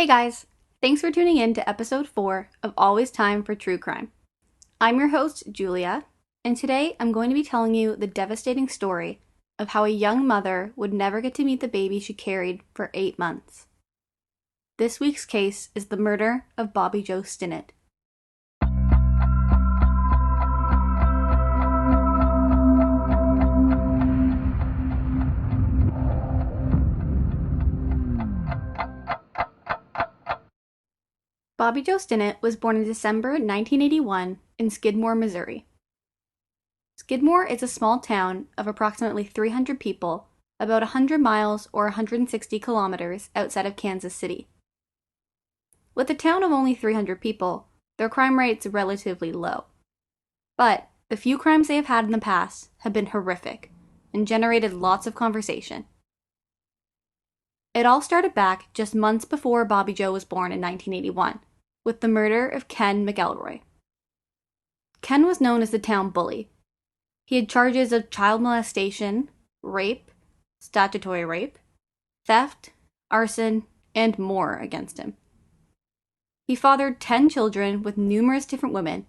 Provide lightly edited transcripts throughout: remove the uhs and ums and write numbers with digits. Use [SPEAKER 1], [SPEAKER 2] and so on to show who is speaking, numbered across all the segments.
[SPEAKER 1] Hey guys, thanks for tuning in to episode 4 of Always Time for True Crime. I'm your host, Julia, and today I'm going to be telling you the devastating story of how a young mother would never get to meet the baby she carried for 8 months. This week's case is the murder of Bobbie Jo Stinnett. Bobbie Jo Stinnett was born in December 1981 in Skidmore, Missouri. Skidmore is a small town of approximately 300 people, about 100 miles or 160 kilometers outside of Kansas City. With a town of only 300 people, their crime rate's relatively low. But the few crimes they have had in the past have been horrific and generated lots of conversation. It all started back just months before Bobbie Jo was born in 1981, with the murder of Ken McElroy. Ken was known as the town bully. He had charges of child molestation, rape, statutory rape, theft, arson, and more against him. He fathered 10 children with numerous different women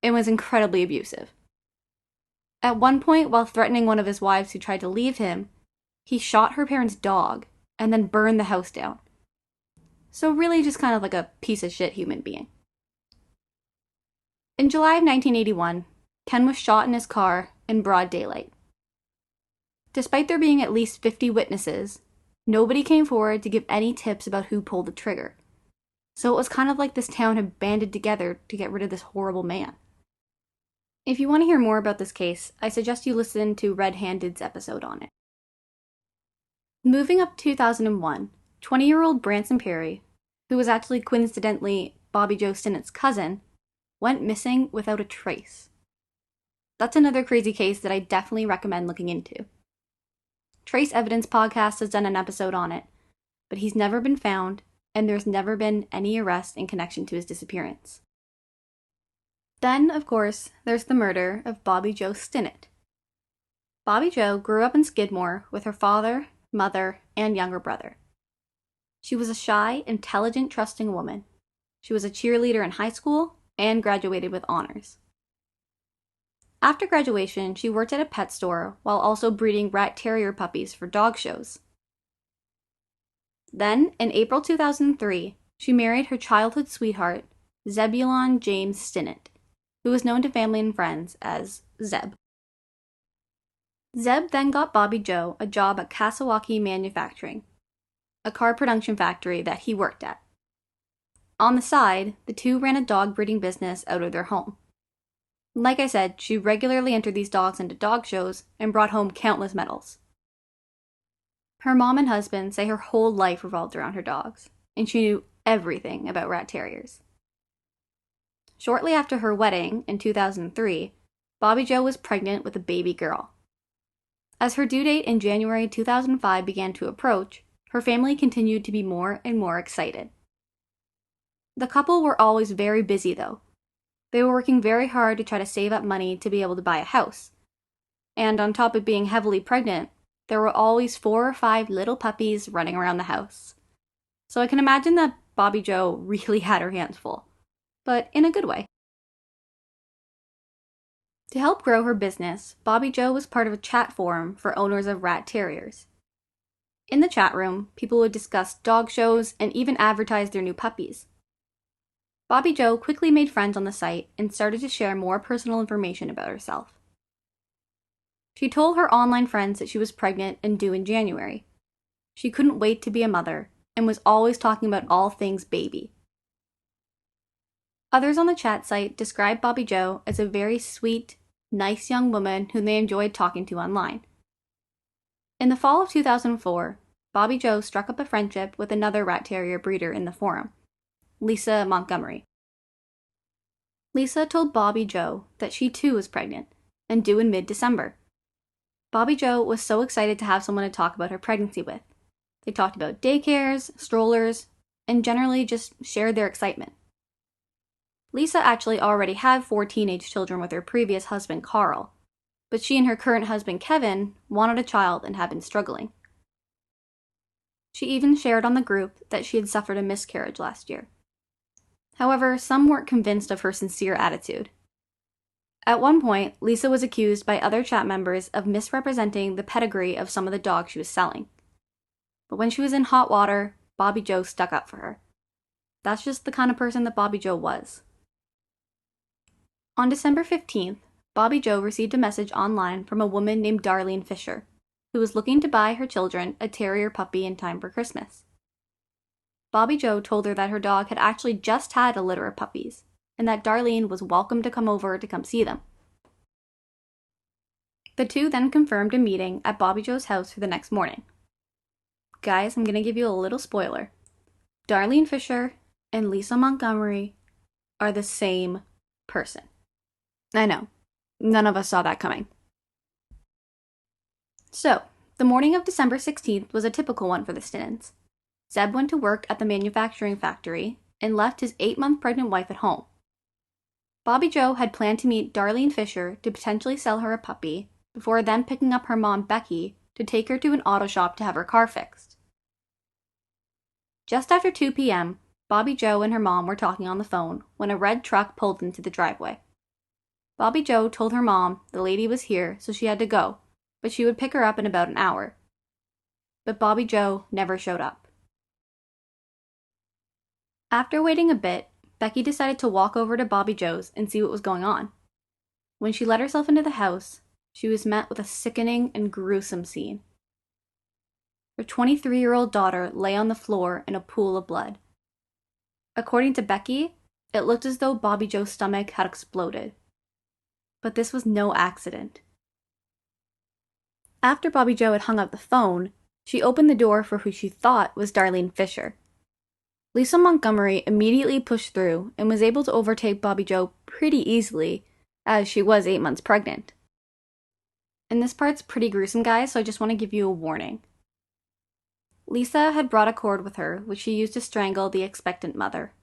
[SPEAKER 1] and was incredibly abusive. At one point, while threatening one of his wives who tried to leave him, he shot her parents' dog and then burned the house down. So really just kind of like a piece of shit human being. In July of 1981, Ken was shot in his car in broad daylight. Despite there being at least 50 witnesses, nobody came forward to give any tips about who pulled the trigger. So it was kind of like this town had banded together to get rid of this horrible man. If you want to hear more about this case, I suggest you listen to Red Handed's episode on it. Moving up to 2001, 20-year-old Branson Perry, who was actually coincidentally Bobbie Jo Stinnett's cousin, went missing without a trace. That's another crazy case that I definitely recommend looking into. Trace Evidence Podcast has done an episode on it, but he's never been found, and there's never been any arrest in connection to his disappearance. Then, of course, there's the murder of Bobbie Jo Stinnett. Bobbie Jo grew up in Skidmore with her father, mother, and younger brother. She was a shy, intelligent, trusting woman. She was a cheerleader in high school and graduated with honors. After graduation, she worked at a pet store while also breeding rat terrier puppies for dog shows. Then, in April 2003, she married her childhood sweetheart, Zebulon James Stinnett, who was known to family and friends as Zeb. Zeb then got Bobbie Jo a job at Kasawaki Manufacturing, a car production factory that he worked at. On the side, the two ran a dog breeding business out of their home. Like I said, she regularly entered these dogs into dog shows and brought home countless medals. Her mom and husband say her whole life revolved around her dogs, and she knew everything about rat terriers. Shortly after her wedding, in 2003, Bobbie Jo was pregnant with a baby girl. As her due date in January 2005 began to approach, her family continued to be more and more excited. The couple were always very busy, though. They were working very hard to try to save up money to be able to buy a house. And on top of being heavily pregnant, there were always 4 or 5 little puppies running around the house. So I can imagine that Bobbie Jo really had her hands full, but in a good way. To help grow her business, Bobbie Jo was part of a chat forum for owners of rat terriers. In the chat room, people would discuss dog shows and even advertise their new puppies. Bobbie Jo quickly made friends on the site and started to share more personal information about herself. She told her online friends that she was pregnant and due in January. She couldn't wait to be a mother and was always talking about all things baby. Others on the chat site described Bobbie Jo as a very sweet, nice young woman whom they enjoyed talking to online. In the fall of 2004, Bobbie Jo struck up a friendship with another rat terrier breeder in the forum, Lisa Montgomery. Lisa told Bobbie Jo that she too was pregnant and due in mid-December. Bobbie Jo was so excited to have someone to talk about her pregnancy with. They talked about daycares, strollers, and generally just shared their excitement. Lisa actually already had 4 teenage children with her previous husband, Carl, but she and her current husband, Kevin, wanted a child and had been struggling. She even shared on the group that she had suffered a miscarriage last year. However, some weren't convinced of her sincere attitude. At one point, Lisa was accused by other chat members of misrepresenting the pedigree of some of the dogs she was selling. But when she was in hot water, Bobbie Jo stuck up for her. That's just the kind of person that Bobbie Jo was. On December 15th, Bobbie Jo received a message online from a woman named Darlene Fisher, who was looking to buy her children a terrier puppy in time for Christmas. Bobbie Jo told her that her dog had actually just had a litter of puppies, and that Darlene was welcome to come over to come see them. The two then confirmed a meeting at Bobbie Jo's house for the next morning. Guys, I'm going to give you a little spoiler. Darlene Fisher and Lisa Montgomery are the same person. I know, none of us saw that coming. So, the morning of December 16th was a typical one for the Stinnetts. Zeb went to work at the manufacturing factory and left his 8-month pregnant wife at home. Bobbie Jo had planned to meet Darlene Fisher to potentially sell her a puppy, before then picking up her mom, Becky, to take her to an auto shop to have her car fixed. Just after 2 p.m., Bobbie Jo and her mom were talking on the phone when a red truck pulled into the driveway. Bobbie Jo told her mom the lady was here, so she had to go, but she would pick her up in about an hour. But Bobbie Jo never showed up. After waiting a bit, Becky decided to walk over to Bobbie Jo's and see what was going on. When she let herself into the house, she was met with a sickening and gruesome scene. Her 23-year-old daughter lay on the floor in a pool of blood. According to Becky, it looked as though Bobbie Jo's stomach had exploded. But this was no accident. After Bobbie Jo had hung up the phone, she opened the door for who she thought was Darlene Fisher. Lisa Montgomery immediately pushed through and was able to overtake Bobbie Jo pretty easily, as she was 8 months pregnant. And this part's pretty gruesome, guys, so I just want to give you a warning. Lisa had brought a cord with her, which she used to strangle the expectant mother.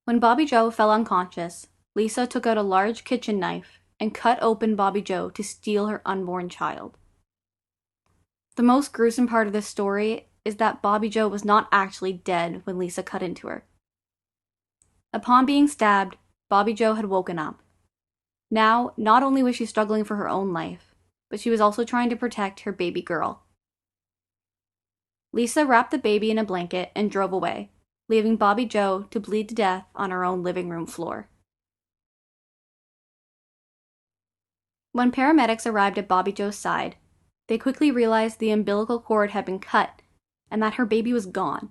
[SPEAKER 1] When Bobbie Jo fell unconscious, Lisa took out a large kitchen knife and cut open Bobbie Jo to steal her unborn child. The most gruesome part of this story is that Bobbie Jo was not actually dead when Lisa cut into her. Upon being stabbed, Bobbie Jo had woken up. Now, not only was she struggling for her own life, but she was also trying to protect her baby girl. Lisa wrapped the baby in a blanket and drove away, leaving Bobbie Jo to bleed to death on her own living room floor. When paramedics arrived at Bobbie Jo's side, they quickly realized the umbilical cord had been cut and that her baby was gone.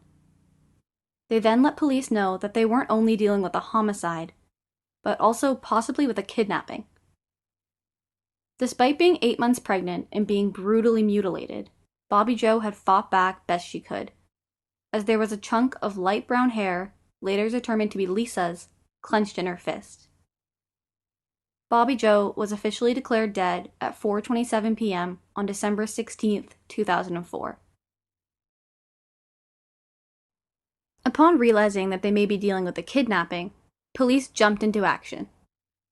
[SPEAKER 1] They then let police know that they weren't only dealing with a homicide, but also possibly with a kidnapping. Despite being 8 months pregnant and being brutally mutilated, Bobbie Jo had fought back best she could, as there was a chunk of light brown hair, later determined to be Lisa's, clenched in her fist. Bobbie Jo was officially declared dead at 4:27 p.m. on December 16, 2004. Upon realizing that they may be dealing with a kidnapping, police jumped into action.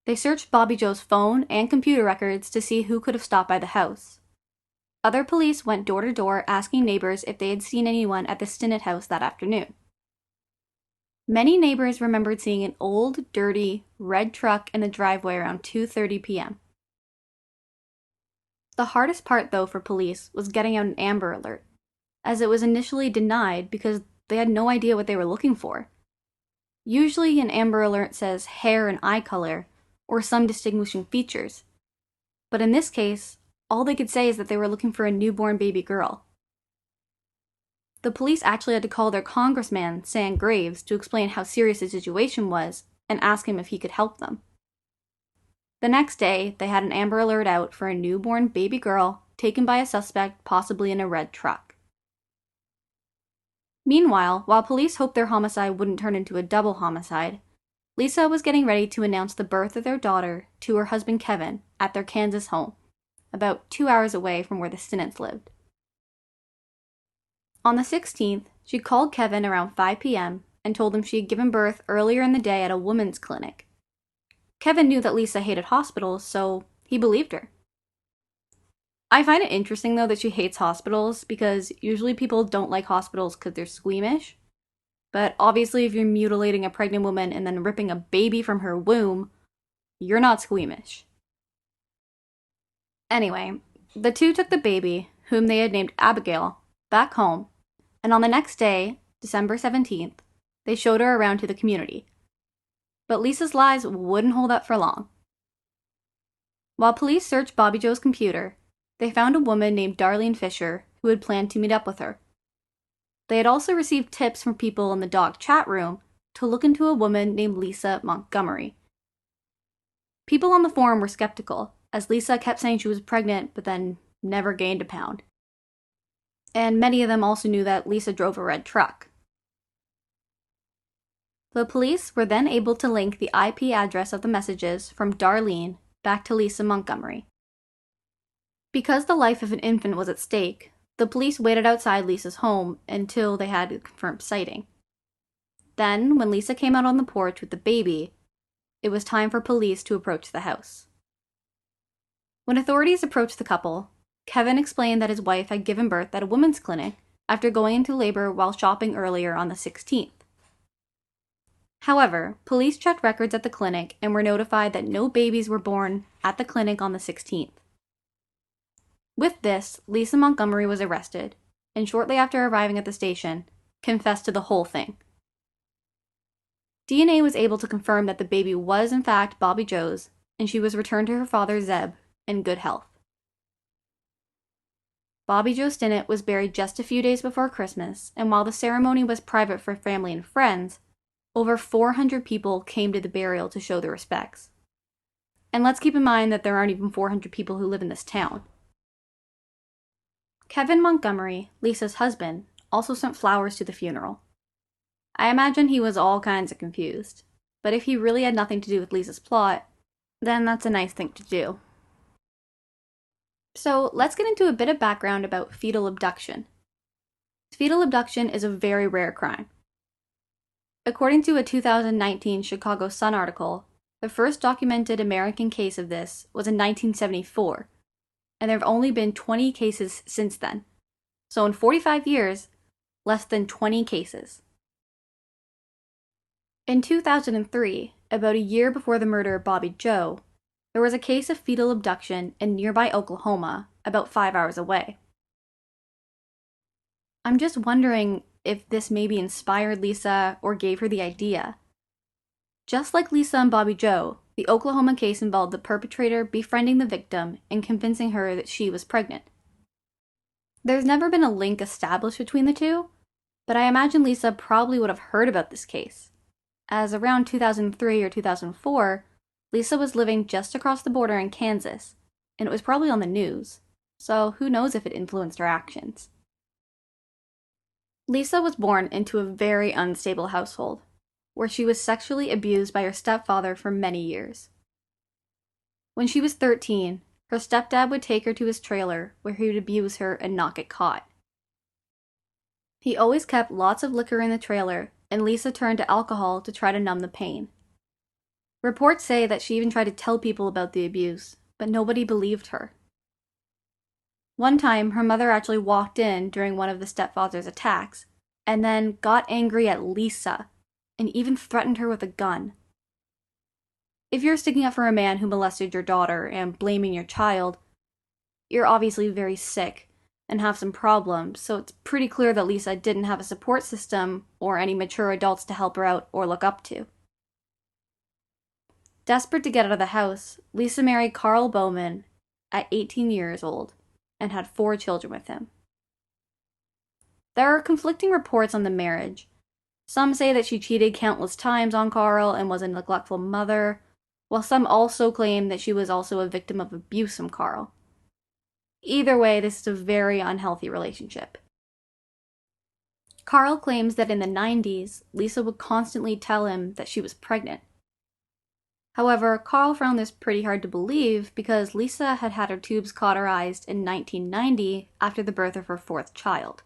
[SPEAKER 1] They searched Bobbie Jo's phone and computer records to see who could have stopped by the house. Other police went door to door asking neighbors if they had seen anyone at the Stinnett house that afternoon. Many neighbors remembered seeing an old, dirty, red truck in the driveway around 2:30 p.m. The hardest part, though, for police was getting out an Amber Alert, as it was initially denied because they had no idea what they were looking for. Usually an Amber Alert says hair and eye color, or some distinguishing features. But in this case, all they could say is that they were looking for a newborn baby girl. The police actually had to call their congressman, Sam Graves, to explain how serious the situation was and ask him if he could help them. The next day, they had an Amber Alert out for a newborn baby girl taken by a suspect possibly in a red truck. Meanwhile, while police hoped their homicide wouldn't turn into a double homicide, Lisa was getting ready to announce the birth of their daughter to her husband Kevin at their Kansas home, about 2 hours away from where the Stinnetts lived. On the 16th, she called Kevin around 5 p.m. and told him she had given birth earlier in the day at a women's clinic. Kevin knew that Lisa hated hospitals, so he believed her. I find it interesting, though, that she hates hospitals because usually people don't like hospitals because they're squeamish. But obviously, if you're mutilating a pregnant woman and then ripping a baby from her womb, you're not squeamish. Anyway, the two took the baby, whom they had named Abigail, back home, and on the next day, December 17th, they showed her around to the community. But Lisa's lies wouldn't hold up for long. While police searched Bobbie Jo's computer, they found a woman named Darlene Fisher who had planned to meet up with her. They had also received tips from people in the dog chat room to look into a woman named Lisa Montgomery. People on the forum were skeptical, as Lisa kept saying she was pregnant but then never gained a pound. And many of them also knew that Lisa drove a red truck. The police were then able to link the IP address of the messages from Darlene back to Lisa Montgomery. Because the life of an infant was at stake, the police waited outside Lisa's home until they had a confirmed sighting. Then, when Lisa came out on the porch with the baby, it was time for police to approach the house. When authorities approached the couple, Kevin explained that his wife had given birth at a women's clinic after going into labor while shopping earlier on the 16th. However, police checked records at the clinic and were notified that no babies were born at the clinic on the 16th. With this, Lisa Montgomery was arrested, and shortly after arriving at the station, confessed to the whole thing. DNA was able to confirm that the baby was in fact Bobbie Jo's, and she was returned to her father Zeb in good health. Bobbie Jo Stinnett was buried just a few days before Christmas, and while the ceremony was private for family and friends, over 400 people came to the burial to show their respects. And let's keep in mind that there aren't even 400 people who live in this town. Kevin Montgomery, Lisa's husband, also sent flowers to the funeral. I imagine he was all kinds of confused, but if he really had nothing to do with Lisa's plot, then that's a nice thing to do. So let's get into a bit of background about fetal abduction. Fetal abduction is a very rare crime. According to a 2019 Chicago Sun article, the first documented American case of this was in 1974, and there have only been 20 cases since then. So in 45 years, less than 20 cases. In 2003, about a year before the murder of Bobbie Jo, there was a case of fetal abduction in nearby Oklahoma, about 5 hours away. I'm just wondering if this maybe inspired Lisa or gave her the idea. Just like Lisa and Bobbie Jo, the Oklahoma case involved the perpetrator befriending the victim and convincing her that she was pregnant. There's never been a link established between the two, but I imagine Lisa probably would have heard about this case, as around 2003 or 2004, Lisa was living just across the border in Kansas, and it was probably on the news, so who knows if it influenced her actions. Lisa was born into a very unstable household, where she was sexually abused by her stepfather for many years. When she was 13, her stepdad would take her to his trailer where he would abuse her and not get caught. He always kept lots of liquor in the trailer, and Lisa turned to alcohol to try to numb the pain. Reports say that she even tried to tell people about the abuse, but nobody believed her. One time, her mother actually walked in during one of the stepfather's attacks, and then got angry at Lisa, and even threatened her with a gun. If you're sticking up for a man who molested your daughter and blaming your child, you're obviously very sick and have some problems, so it's pretty clear that Lisa didn't have a support system or any mature adults to help her out or look up to. Desperate to get out of the house, Lisa married Carl Bowman at 18 years old and had 4 children with him. There are conflicting reports on the marriage. Some say that she cheated countless times on Carl and was a neglectful mother, while some also claim that she was also a victim of abuse from Carl. Either way, this is a very unhealthy relationship. Carl claims that in the 90s, Lisa would constantly tell him that she was pregnant. However, Carl found this pretty hard to believe because Lisa had had her tubes cauterized in 1990 after the birth of her 4th child.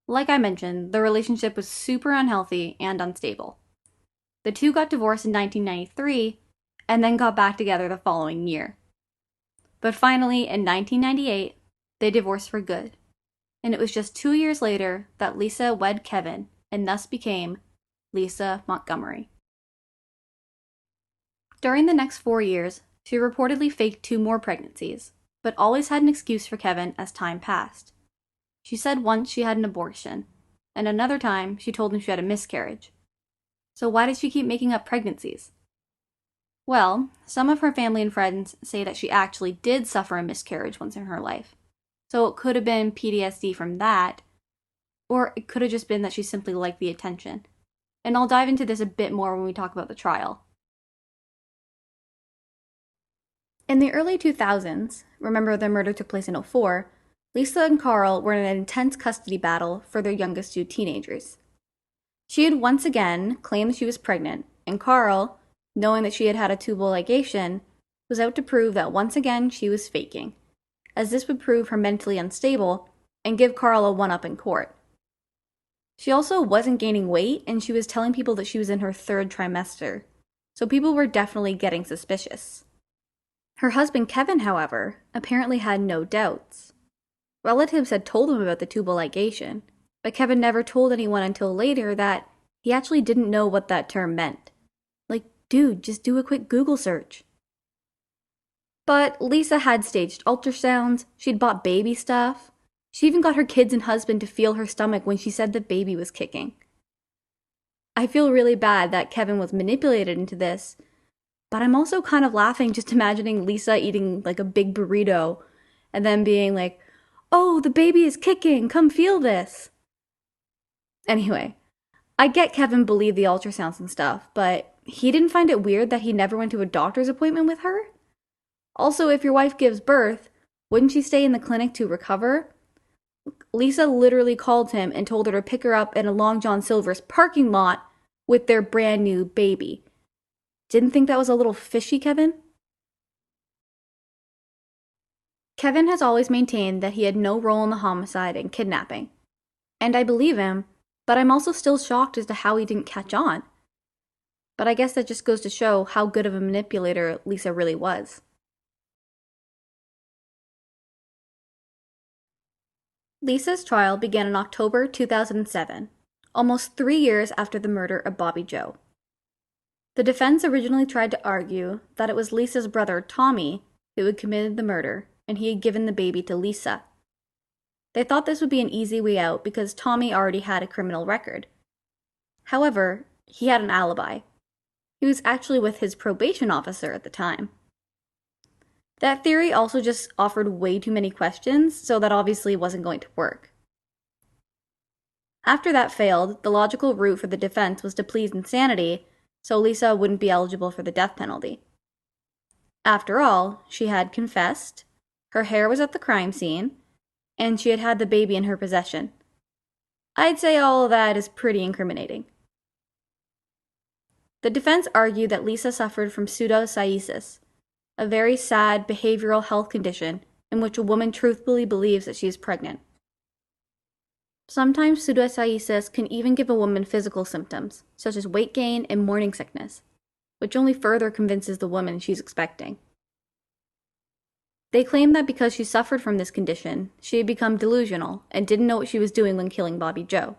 [SPEAKER 1] Like I mentioned, the relationship was super unhealthy and unstable. The two got divorced in 1993 and then got back together the following year. But finally, in 1998, they divorced for good, and it was just 2 years later that Lisa wed Kevin and thus became Lisa Montgomery. During the next 4 years, she reportedly faked 2 more pregnancies, but always had an excuse for Kevin as time passed. She said once she had an abortion, and another time she told him she had a miscarriage. So why did she keep making up pregnancies? Well, some of her family and friends say that she actually did suffer a miscarriage once in her life. So it could have been PTSD from that, or it could have just been that she simply liked the attention. And I'll dive into this a bit more when we talk about the trial. In the early 2000s, remember the murder took place in 2004, Lisa and Carl were in an intense custody battle for their youngest 2 teenagers. She had once again claimed she was pregnant, and Carl, knowing that she had had a tubal ligation, was out to prove that once again she was faking, as this would prove her mentally unstable and give Carl a one-up in court. She also wasn't gaining weight, and she was telling people that she was in her 3rd trimester, so people were definitely getting suspicious. Her husband Kevin, however, apparently had no doubts. Relatives had told him about the tubal ligation, but Kevin never told anyone until later that he actually didn't know what that term meant. Like, dude, just do a quick Google search. But Lisa had staged ultrasounds, she'd bought baby stuff. She even got her kids and husband to feel her stomach when she said the baby was kicking. I feel really bad that Kevin was manipulated into this, but I'm also kind of laughing just imagining Lisa eating like a big burrito and then being like, "Oh, the baby is kicking, come feel this." Anyway, I get Kevin believed the ultrasounds and stuff, but he didn't find it weird that he never went to a doctor's appointment with her? Also, if your wife gives birth, wouldn't she stay in the clinic to recover? Lisa literally called him and told her to pick her up in a Long John Silver's parking lot with their brand new baby. Didn't think that was a little fishy, Kevin? Kevin has always maintained that he had no role in the homicide and kidnapping. And I believe him, but I'm also still shocked as to how he didn't catch on. But I guess that just goes to show how good of a manipulator Lisa really was. Lisa's trial began in October 2007, almost 3 years after the murder of Bobbie Jo. The defense originally tried to argue that it was Lisa's brother, Tommy, who had committed the murder, and he had given the baby to Lisa. They thought this would be an easy way out because Tommy already had a criminal record. However, he had an alibi. He was actually with his probation officer at the time. That theory also just offered way too many questions, so that obviously wasn't going to work. After that failed, the logical route for the defense was to plead insanity, so Lisa wouldn't be eligible for the death penalty. After all, she had confessed, her hair was at the crime scene, and she had had the baby in her possession. I'd say all of that is pretty incriminating. The defense argued that Lisa suffered from pseudocyesis, a very sad behavioral health condition in which a woman truthfully believes that she is pregnant. Sometimes pseudocyesis can even give a woman physical symptoms, such as weight gain and morning sickness, which only further convinces the woman she's expecting. They claim that because she suffered from this condition, she had become delusional and didn't know what she was doing when killing Bobbie Jo.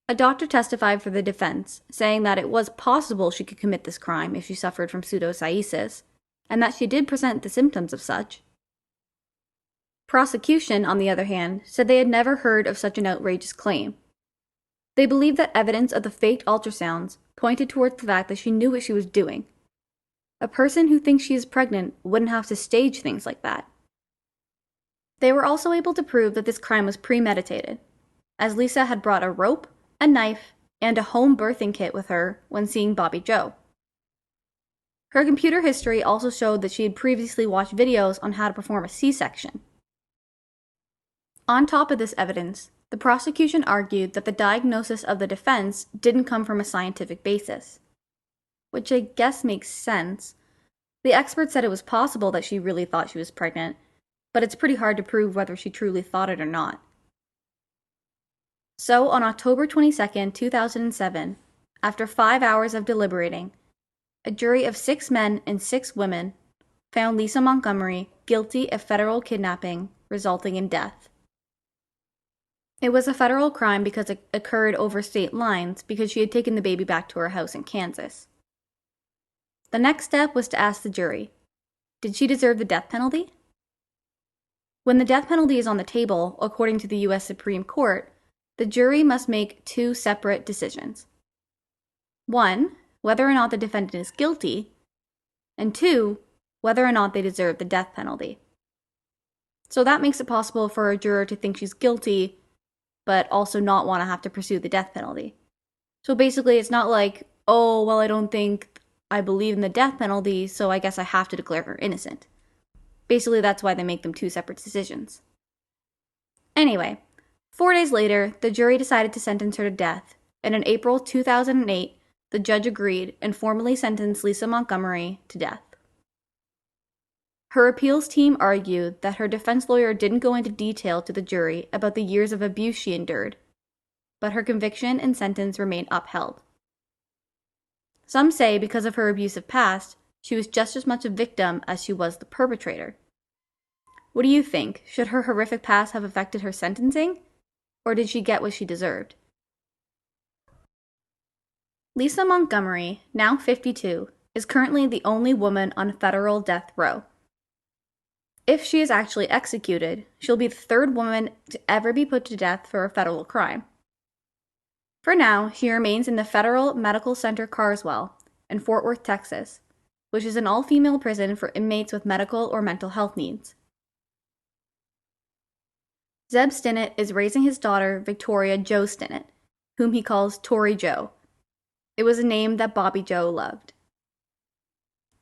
[SPEAKER 1] A doctor testified for the defense, saying that it was possible she could commit this crime if she suffered from pseudocyesis, and that she did present the symptoms of such. Prosecution, on the other hand, said they had never heard of such an outrageous claim. They believed that evidence of the faked ultrasounds pointed towards the fact that she knew what she was doing. A person who thinks she is pregnant wouldn't have to stage things like that. They were also able to prove that this crime was premeditated, as Lisa had brought a rope, a knife, and a home birthing kit with her when seeing Bobbie Jo. Her computer history also showed that she had previously watched videos on how to perform a C-section. On top of this evidence, the prosecution argued that the diagnosis of the defense didn't come from a scientific basis, which I guess makes sense. The expert said it was possible that she really thought she was pregnant, but it's pretty hard to prove whether she truly thought it or not. So on October 22, 2007, after 5 hours of deliberating, a jury of 6 men and 6 women found Lisa Montgomery guilty of federal kidnapping resulting in death. It was a federal crime because it occurred over state lines because she had taken the baby back to her house in Kansas. The next step was to ask the jury, did she deserve the death penalty? When the death penalty is on the table, according to the U.S. Supreme Court, the jury must make two separate decisions. One, whether or not the defendant is guilty, and two, whether or not they deserve the death penalty. So that makes it possible for a juror to think she's guilty, but also not want to have to pursue the death penalty. So basically, it's not like, oh, well, I don't think I believe in the death penalty, so I guess I have to declare her innocent. Basically, that's why they make them two separate decisions. Anyway, 4 days later, the jury decided to sentence her to death, and in April 2008, the judge agreed and formally sentenced Lisa Montgomery to death. Her appeals team argued that her defense lawyer didn't go into detail to the jury about the years of abuse she endured, but her conviction and sentence remained upheld. Some say because of her abusive past, she was just as much a victim as she was the perpetrator. What do you think? Should her horrific past have affected her sentencing? Or did she get what she deserved? Lisa Montgomery, now 52, is currently the only woman on federal death row. If she is actually executed, she'll be the third woman to ever be put to death for a federal crime. For now, she remains in the Federal Medical Center Carswell in Fort Worth, Texas, which is an all-female prison for inmates with medical or mental health needs. Zeb Stinnett is raising his daughter, Victoria Jo Stinnett, whom he calls Tori Jo. It was a name that Bobbie Jo loved.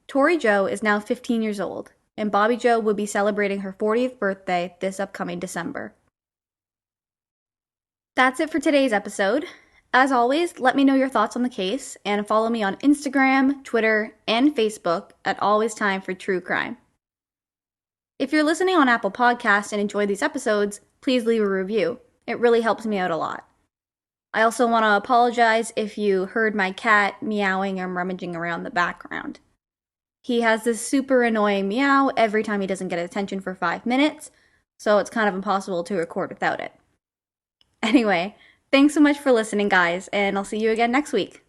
[SPEAKER 1] Tori Jo is now 15 years old, and Bobbie Jo will be celebrating her 40th birthday this upcoming December. That's it for today's episode. As always, let me know your thoughts on the case, and follow me on Instagram, Twitter, and Facebook at Always Time for True Crime. If you're listening on Apple Podcasts and enjoy these episodes, please leave a review. It really helps me out a lot. I also want to apologize if you heard my cat meowing or rummaging around the background. He has this super annoying meow every time he doesn't get attention for 5 minutes, so it's kind of impossible to record without it. Anyway, thanks so much for listening, guys, and I'll see you again next week.